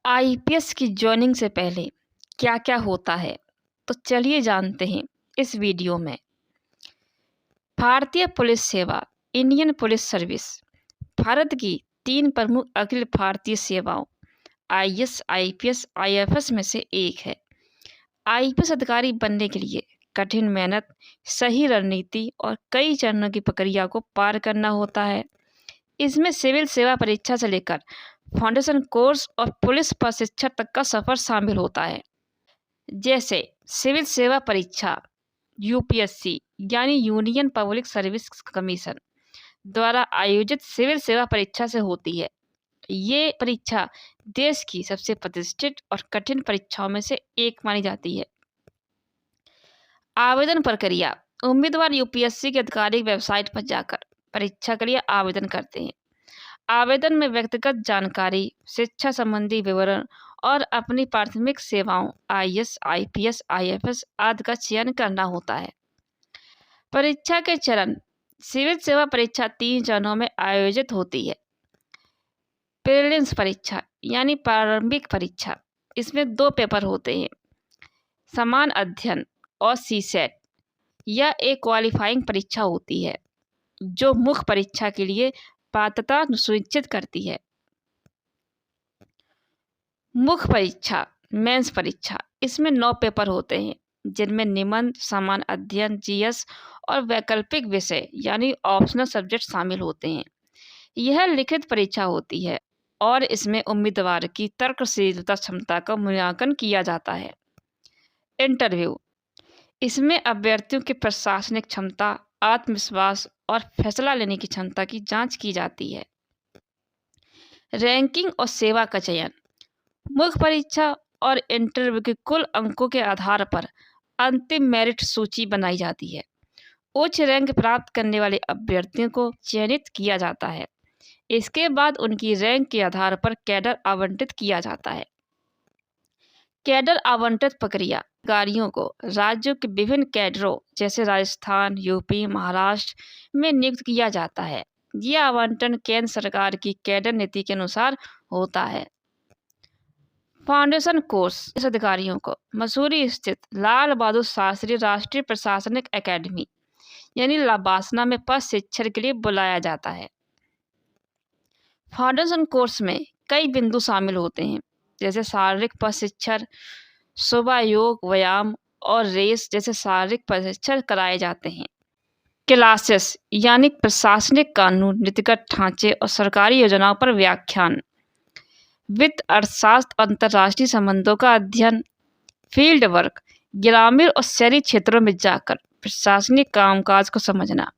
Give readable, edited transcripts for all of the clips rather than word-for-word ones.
IPS की joining से पहले क्या-क्या होता है? तो चलिए जानते हैं इस वीडियो में। भारतीय पुलिस सेवा, इंडियन पुलिस सर्विस भारत की 3 प्रमुख अखिल भारतीय सेवाओं आईएएस, आईपीएस, आईएफएस में से एक है। आईपीएस अधिकारी बनने के लिए कठिन मेहनत, सही रणनीति और कई चरणों की प्रक्रिया को पार करना होता है। इसमें सिविल सेवा परीक्षा से लेकर फाउंडेशन कोर्स और पुलिस प्रशिक्षण तक का सफर शामिल होता है। जैसे सिविल सेवा परीक्षा यूपीएससी यानी यूनियन पब्लिक सर्विस कमीशन द्वारा आयोजित सिविल सेवा परीक्षा से होती है। ये परीक्षा देश की सबसे प्रतिष्ठित और कठिन परीक्षाओं में से एक मानी जाती है। आवेदन प्रक्रिया, उम्मीदवार यूपीएससी की आधिकारिक वेबसाइट पर जाकर परीक्षा के लिए आवेदन करते हैं। आवेदन में व्यक्तिगत जानकारी, शिक्षा संबंधी विवरण और अपनी प्राथमिक सेवाओं आईएएस, आईपीएस, आईएफएस आदि का चयन करना होता है। परीक्षा के चरण, सिविल सेवा परीक्षा 3 चरणों में आयोजित होती है। प्रीलिम्स परीक्षा यानी प्रारंभिक परीक्षा, इसमें 2 पेपर होते हैं, समान अध्ययन और सीसेट। यह एक क्वालिफाइंग परीक्षा होती है जो मुख्य परीक्षा के लिए पात्रता सुनिश्चित करती है। मुख्य परीक्षा, मेंस परीक्षा, इसमें 9 पेपर होते हैं जिनमें निबंध, समान अध्ययन, जीएस और वैकल्पिक विषय यानी ऑप्शनल सब्जेक्ट शामिल होते हैं। यह लिखित परीक्षा होती है और इसमें उम्मीदवार की तर्कशीलता क्षमता का मूल्यांकन किया जाता है। इंटरव्यू, इसमें अभ्यर्थियों की प्रशासनिक क्षमता, आत्मविश्वास और फैसला लेने की क्षमता की जांच की जाती है। रैंकिंग और सेवा का चयन, मुख्य परीक्षा और इंटरव्यू के कुल अंकों के आधार पर अंतिम मेरिट सूची बनाई जाती है। उच्च रैंक प्राप्त करने वाले अभ्यर्थियों को चयनित किया जाता है। इसके बाद उनकी रैंक के आधार पर कैडर आवंटित किया जाता है। कैडर आवंटित प्रक्रिया, अधिकारियों को राज्यों के विभिन्न कैडरों जैसे राजस्थान, यूपी, महाराष्ट्र में नियुक्त किया जाता है। यह आवंटन केंद्र सरकार की कैडर नीति के अनुसार होता है। फाउंडेशन कोर्स, इस अधिकारियों को मसूरी स्थित लाल बहादुर शास्त्री राष्ट्रीय प्रशासनिक अकेडमी यानी लबासना में प्रशिक्षण के लिए बुलाया जाता है। फाउंडेशन कोर्स में कई बिंदु शामिल होते हैं जैसे शारीरिक प्रशिक्षण, सुबह योग, व्यायाम और रेस जैसे शारीरिक प्रशिक्षण कराए जाते हैं। क्लासेस यानी प्रशासनिक कानून, नीतिगत ढांचे और सरकारी योजनाओं पर व्याख्यान, वित्त, अर्थशास्त्र, अंतर्राष्ट्रीय संबंधों का अध्ययन, फील्ड वर्क, ग्रामीण और शहरी क्षेत्रों में जाकर प्रशासनिक कामकाज को समझना,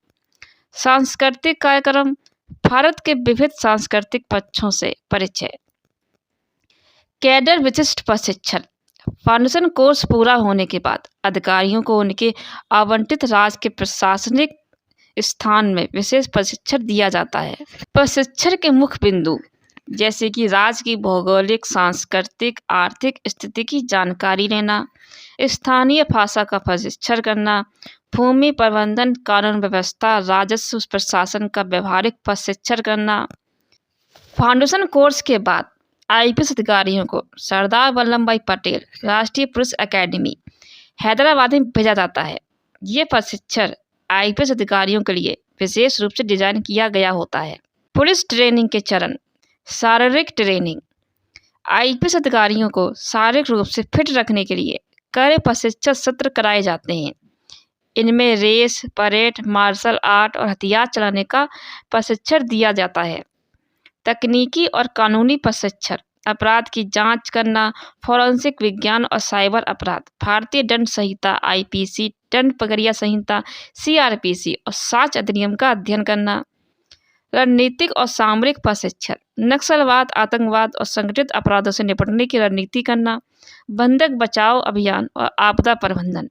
सांस्कृतिक कार्यक्रम, भारत के विविध सांस्कृतिक पक्षों से परिचय। कैडर विशिष्ट प्रशिक्षण, फाउंडेशन कोर्स पूरा होने के बाद अधिकारियों को उनके आवंटित राज्य के प्रशासनिक स्थान में विशेष प्रशिक्षण दिया जाता है। प्रशिक्षण के मुख्य बिंदु जैसे कि राज्य की भौगोलिक, सांस्कृतिक, आर्थिक स्थिति की जानकारी लेना, स्थानीय भाषा का प्रशिक्षण करना, भूमि प्रबंधन, कानून व्यवस्था, राजस्व प्रशासन का व्यवहारिक प्रशिक्षण करना। फाउंडेशन कोर्स के बाद आईपीएस अधिकारियों को सरदार वल्लभ भाई पटेल राष्ट्रीय पुलिस अकेडमी हैदराबाद में भेजा जाता है। ये प्रशिक्षण आईपीएस अधिकारियों के लिए विशेष रूप से डिजाइन किया गया होता है। पुलिस ट्रेनिंग के चरण, शारीरिक ट्रेनिंग, आईपीएस अधिकारियों को शारीरिक रूप से फिट रखने के लिए कड़े प्रशिक्षण सत्र कराए जाते हैं। इनमें रेस, परेड, मार्शल आर्ट और हथियार चलाने का प्रशिक्षण दिया जाता है। तकनीकी और कानूनी प्रशिक्षण, अपराध की जांच करना, फोरेंसिक विज्ञान और साइबर अपराध, भारतीय दंड संहिता, आईपीसी, दंड प्रक्रिया संहिता, सीआरपीसी और साक्ष्य अधिनियम का अध्ययन करना। रणनीतिक और सामरिक प्रशिक्षण, नक्सलवाद, आतंकवाद और संगठित अपराधों से निपटने की रणनीति करना, बंधक बचाव अभियान और आपदा प्रबंधन।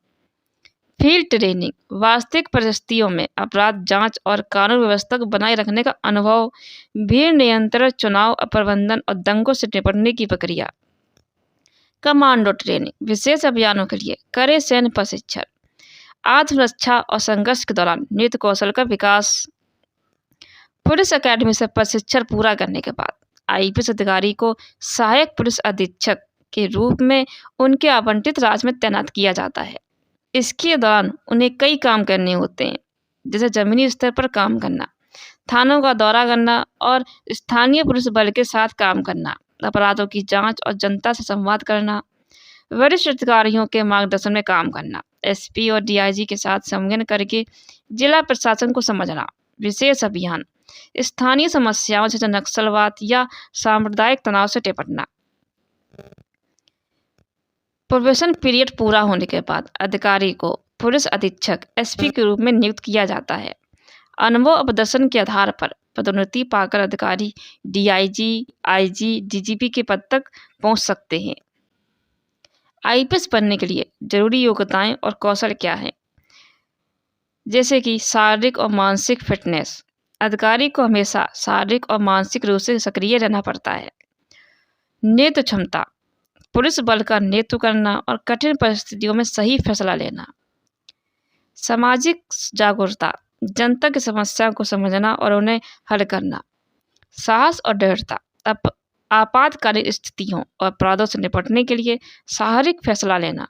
फील्ड ट्रेनिंग, वास्तविक परिस्थितियों में अपराध जांच और कानून व्यवस्था को बनाए रखने का अनुभव, भीड़ नियंत्रण, चुनाव प्रबंधन और दंगों से निपटने की प्रक्रिया। कमांडो ट्रेनिंग, विशेष अभियानों के लिए कड़े सैन्य प्रशिक्षण, आत्मरक्षा और संघर्ष के दौरान नृत्य कौशल का विकास। पुलिस अकेडमी से प्रशिक्षण पूरा करने के बाद आईपीएस अधिकारी को सहायक पुलिस अधीक्षक के रूप में उनके आवंटित राज्य में तैनात किया जाता है। इसके दौरान उन्हें कई काम करने होते हैं, जैसे जमीनी स्तर पर काम करना, थानों का दौरा करना और स्थानीय पुलिस बल के साथ काम करना, अपराधों की जांच और जनता से संवाद करना, वरिष्ठ अधिकारियों के मार्गदर्शन में काम करना, एसपी और डीआईजी के साथ संगठन करके जिला प्रशासन को समझना, विशेष अभियान, स्थानीय समस्याओं जैसे नक्सलवाद या सांप्रदायिक तनाव से निपटना। प्रोबेशन पीरियड पूरा होने के बाद अधिकारी को पुलिस अधीक्षक एसपी के रूप में नियुक्त किया जाता है। अनुभव और प्रदर्शन के आधार पर पदोन्नति पाकर अधिकारी डीआईजी, आईजी, डीजीपी के पद तक पहुंच सकते हैं। आईपीएस बनने के लिए जरूरी योग्यताएं और कौशल क्या है? जैसे कि शारीरिक और मानसिक फिटनेस। अधिकारी को हमेशा शारीरिक और मानसिक रूप से सक्रिय रहना पड़ता है। नेतृत्व क्षमता, पुलिस बल का नेतृत्व करना और कठिन परिस्थितियों में सही फैसला लेना। सामाजिक जागरूकता, जनता की समस्याओं को समझना और उन्हें हल करना। साहस और दृढ़ता, आपातकालीन स्थितियों और अपराधों से निपटने के लिए साहसिक फैसला लेना।